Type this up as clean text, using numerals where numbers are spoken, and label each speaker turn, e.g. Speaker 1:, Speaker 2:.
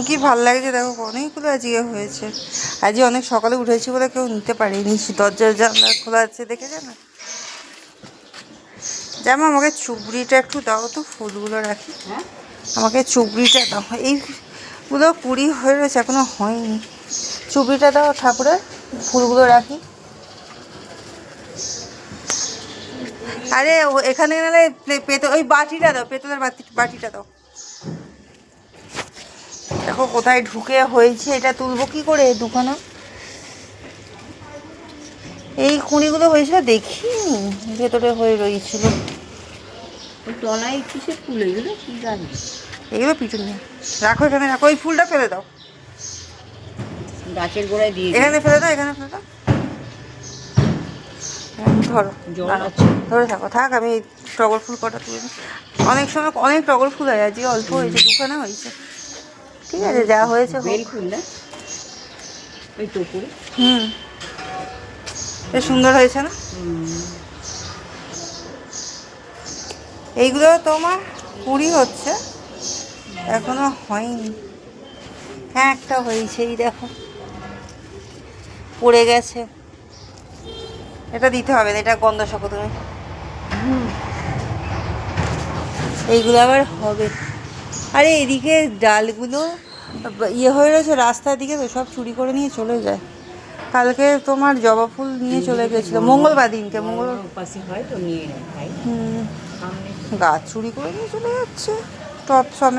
Speaker 1: কি ভাল লাগছে দেখো, অনেকগুলো আজকে হয়েছে। আজকে অনেক সকালে উঠেছি বলে কেউ নিতে পারেনি, দরজার জানলা খোলা আছে দেখেছে না। যেমন আমাকে চুবড়িটা একটু দাও তো, ফুলগুলো রাখি। আমাকে চুবড়িটা দাও, এইগুলো কুড়ি হয়ে রয়েছে এখনো হয়নি। চুবড়িটা দাও ঠাকুরের, ফুলগুলো রাখি। আরে এখানে নাহলে ওই বাটিটা দাও, পেতলের বাটিটা দাও। দেখো কোথায় ঢুকে হয়েছে, এটা তুলবো কি করে দুখানা। এই কুঁড়িগুলো হয়েছিল দেখিনি, ভেতরে হয়ে রয়েছিল।
Speaker 2: তলায় কিসের ফুল এগুলো, কি গাছ?
Speaker 1: এগুলো পিছন নিয়ে রাখো, এখানে রাখো। ওই ফুলটা ফেলে দাও,
Speaker 2: গাছের গোড়ায় দিয়ে
Speaker 1: এখানে ফেলে দাও, এখানে ফেলে দাও। ধরো, ধরে থাকো, থাক। আমি টগর ফুল কটা তুলে দিই। অনেক সময় অনেক টগর ফুল হয়, আজকে অল্প হয়েছে, দুখানা হয়েছে। ঠিক আছে, যা হয়েছে
Speaker 2: বেল ফুল না ওই টুকুর।
Speaker 1: বেশ সুন্দর হয়েছে না? এইগুলো তোমার কুড়ি হচ্ছে, এখনো হয়নি। হ্যাঁ একটা হয়েছে, এই দেখো পড়ে গেছে। এটা দিতে হবে না, এটা গন্ধ সক তুমি। এইগুলো আবার হবে। আরে এদিকে ডালগুলো ইয়ে হয়ে রয়েছে রাস্তার দিকে, তো সব চুরি করে নিয়ে চলে যায়। কালকে তোমার জবা ফুল নিয়ে চলে গেছিলো, মঙ্গলবার দিনকে, মঙ্গলবার
Speaker 2: উপাসী হয় তো নিয়ে নেয়।
Speaker 1: গাছ চুরি করে নিয়ে চলে যাচ্ছে টপ সমেত।